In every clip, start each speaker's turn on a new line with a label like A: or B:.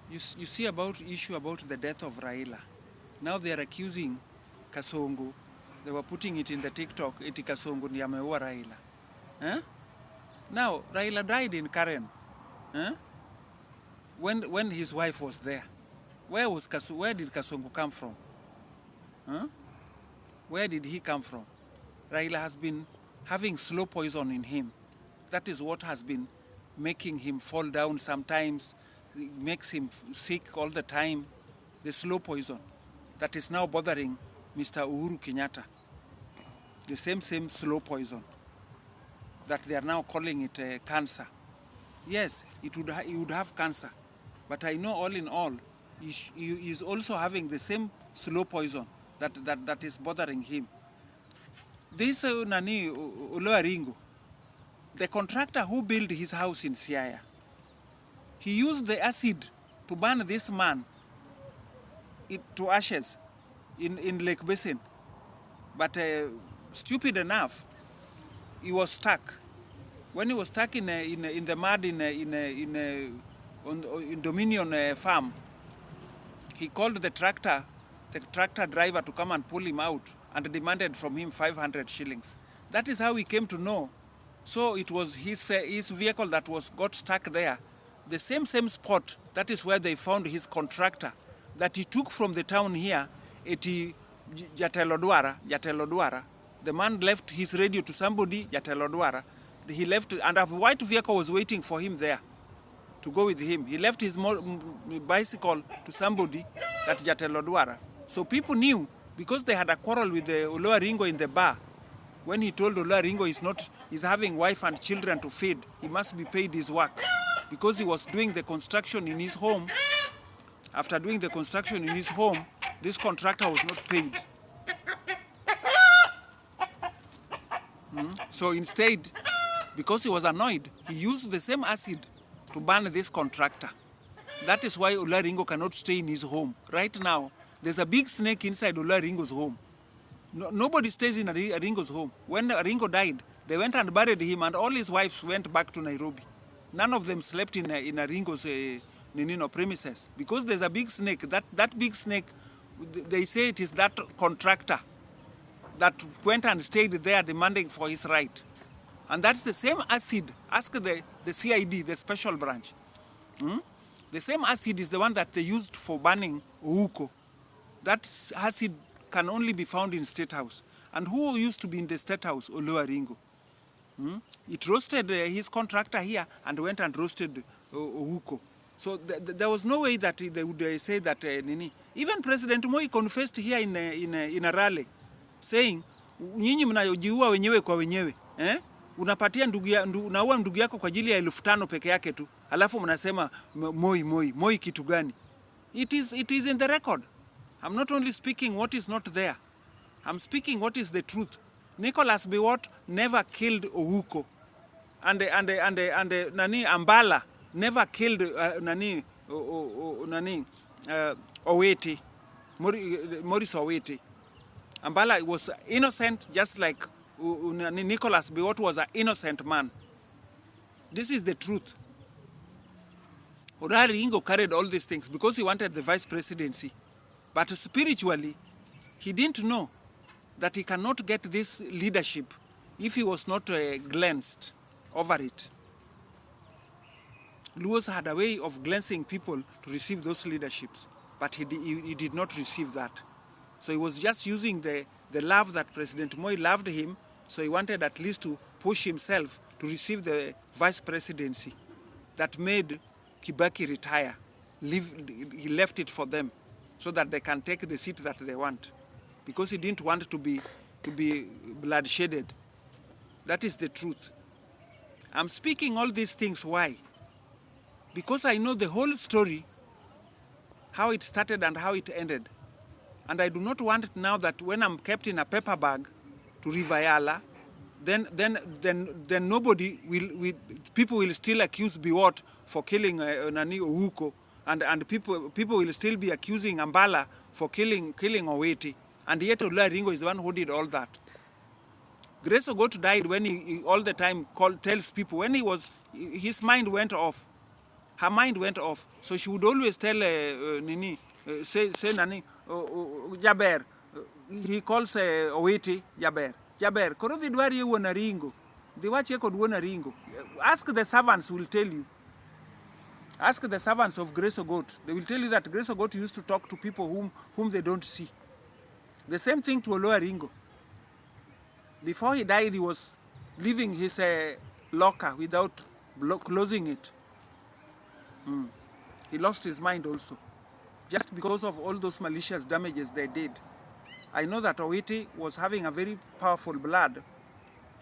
A: You see about issue about the death of Raila. Now they are accusing Kasongo. They were putting it in the TikTok, eti Kasongo ni ameua Raila. Eh? Now, Raila died in Karen. Eh? When his wife was there. Where did Kasongo come from? Huh? Where did he come from? Raila has been having slow poison in him. That is what has been making him fall down sometimes, it makes him sick all the time. The slow poison that is now bothering Mr. Uhuru Kenyatta. The same slow poison that they are now calling it cancer. Yes, he would have cancer. But I know all in all, he is also having the same slow poison that is bothering him. This Nani Oloaringo, the contractor who built his house in Siaya, he used the acid to burn this man to ashes in Lake Basin. But stupid enough, he was stuck. When he was stuck in the mud in Dominion farm, he called the tractor driver to come and pull him out and demanded from him 500 shillings. That is how he came to know. So it was his vehicle that got stuck there. The same spot, that is where they found his contractor that he took from the town here, Jatelodwara. The man left his radio to somebody, Jatelodwara. He left, and a white vehicle was waiting for him there to go with him. He left his bicycle to somebody, that Jatelodwara. So people knew, because they had a quarrel with the Oloaringo in the bar. When he told Oloaringo he's having wife and children to feed, he must be paid his work. Because he was doing the construction in his home. After doing the construction in his home, this contractor was not paid. So instead, because he was annoyed, he used the same acid to burn this contractor. That is why Oloaringo cannot stay in his home. Right now, there's a big snake inside Oloaringo's home. Nobody stays in Aringo's home. When Aringo died, they went and buried him, and all his wives went back to Nairobi. None of them slept in Aringo's premises, because there's a big snake. That big snake, they say it is that contractor that went and stayed there demanding for his right. And that's the same acid. Ask the CID, the special branch. The same acid is the one that they used for burning Ouko. That acid can only be found in State House. And who used to be in the State House? Oloaringo. It roasted his contractor here and went and roasted Ouko. So there was no way that they would say that even President Moi confessed here in a rally, saying, nyinyi mnajiua wenyewe kwa wenyewe. Unapatia unaua ndugu yako kwa ajili ya 5,000 peke yake tu. Alafu mnasema Moi kitu gani? It is in the record. I'm not only speaking what is not there. I'm speaking what is the truth. Nicholas Biwott never killed Ouko. And Ambala never killed Oweti. Maurice Oweti. Ambala was innocent, just like Nicholas Biwott was an innocent man. This is the truth. Oloaringo carried all these things because he wanted the vice presidency. But spiritually, he didn't know that he cannot get this leadership if he was not glanced over it. Luos had a way of glancing people to receive those leaderships, but he did not receive that. So he was just using the love that President Moi loved him, so he wanted at least to push himself to receive the vice presidency that made Kibaki retire. He left it for them so that they can take the seat that they want, because he didn't want to be bloodsheded. That is the truth. I'm speaking all these things. Why? Because I know the whole story, how it started and how it ended. And I do not want it now that when I'm kept in a paper bag to Rivayala, then nobody people will still accuse Biwott for killing Nani Ouko, and people will still be accusing Ambala for killing Oweti, and yet Oloaringo is the one who did all that. Grace Ogot died when he all the time tells people, when his mind went off, Her mind went off. So she would always tell Nini, say Nani, Jaber. He calls Owiti Jaber. Jaber, koro the dwari wona ringo. The wache kod wona ringo. Ask the servants will tell you. Ask the servants of Grace Ogot. They will tell you that Grace Ogot used to talk to people whom they don't see. The same thing to Oloa Ringo. Before he died, he was leaving his locker without closing it. He lost his mind also, just because of all those malicious damages they did. I know that Owiti was having a very powerful blood,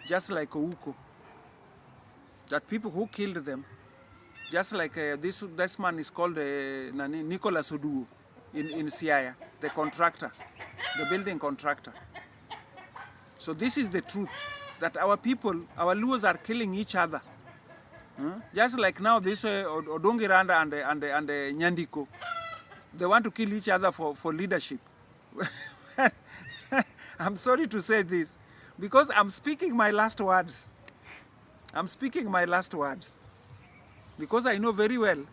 A: just like Ouko. That people who killed them, just like this man is called Nicholas Oduo in Siaya, the contractor, the building contractor. So this is the truth, that our people, our Luos are killing each other. Just like now this Odongiranda and Nyandiko, they want to kill each other for leadership. I'm sorry to say this, because I'm speaking my last words. I'm speaking my last words. Because I know very well,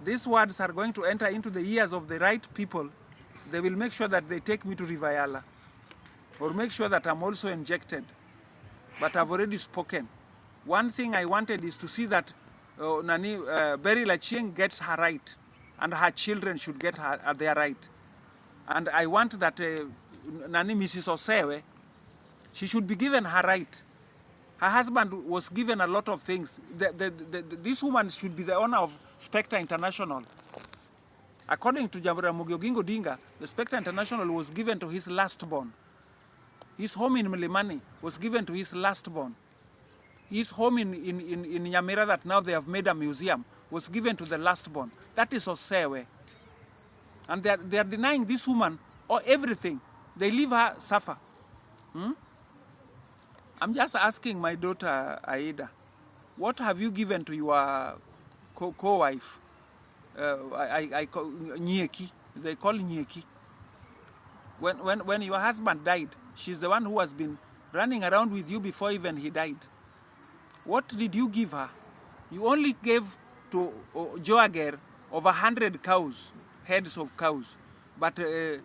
A: these words are going to enter into the ears of the right people. They will make sure that they take me to Rivayala, or make sure that I'm also injected. But I've already spoken. One thing I wanted is to see that Berry Lachieng gets her right, and her children should get their right. And I want that Mrs. Osewe, she should be given her right. Her husband was given a lot of things. This woman should be the owner of Spectre International. According to Jaramogi Oginga Odinga, the Spectre International was given to his last born. His home in Mlimani was given to his last born. His home in Nyamira, that now they have made a museum, was given to the last born. That is Osewe. And they are denying this woman everything. They leave her suffer. I'm just asking my daughter Aida, what have you given to your co-wife? I call Nyeki. They call Nyeki. When your husband died, she's the one who has been running around with you before even he died. What did you give her? You only gave to Joager over 100 cows, heads of cows. But Mrs.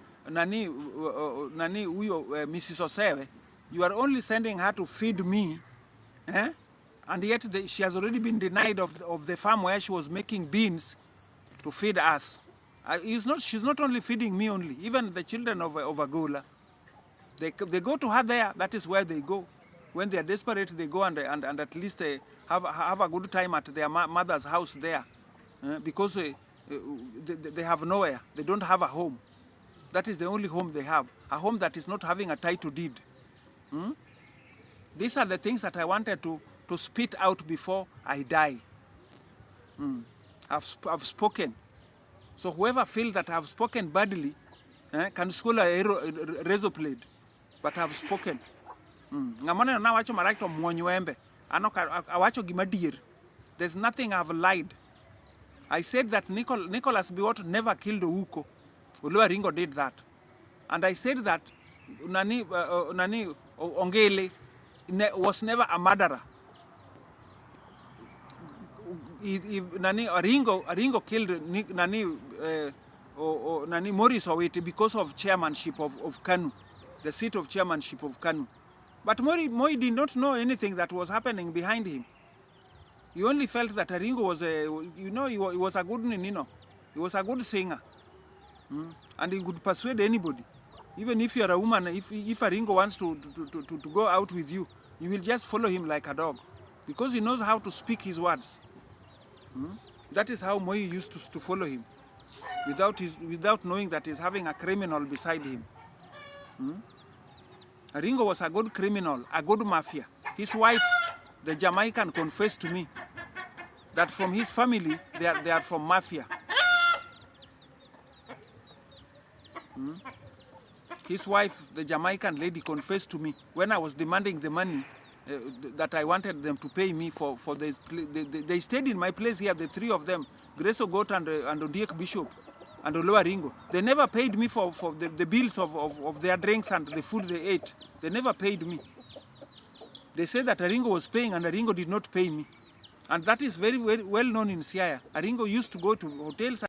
A: Osewe, you are only sending her to feed me, and yet she has already been denied of the farm where she was making beans to feed us. She's not only feeding me only, even the children of Agola. They go to her there. That is where they go. When they are desperate, they go and at least have a good time at their mother's house there, because they have nowhere. They don't have a home. That is the only home they have, a home that is not having a title deed. These are the things that I wanted to spit out before I die. I've spoken. So whoever feels that I've spoken badly can school a razor blade. But I've spoken. Ngamane na wacho marakto mwonyembe. Awacho gimadir. There's nothing I've lied. I said that Nicholas Biwott never killed Ouko. Oloa Ringo did that. And I said that Ongele was never a murderer. Ringo killed Morris Owiti because of chairmanship of Kanu, the seat of chairmanship of Kanu. But Moi did not know anything that was happening behind him. He only felt that Ringo was he was a good Nino. He was a good singer. And he could persuade anybody. Even if you are a woman, if a Ringo wants to go out with you, you will just follow him like a dog. Because he knows how to speak his words. That is how Moi used to follow him. Without knowing that he's having a criminal beside him. Ringo was a good criminal, a good mafia. His wife, the Jamaican, confessed to me that from his family, they are from mafia. His wife, the Jamaican lady, confessed to me when I was demanding the money that I wanted them to pay me for they stayed in my place here, the three of them, Grace Ogot and Odiek Bishop and Oloa Ringo. They never paid me for the bills of their drinks and the food they ate. They never paid me. They said that Ringo was paying and Ringo did not pay me. And that is very well known in Siaya. Aringo used to go to hotels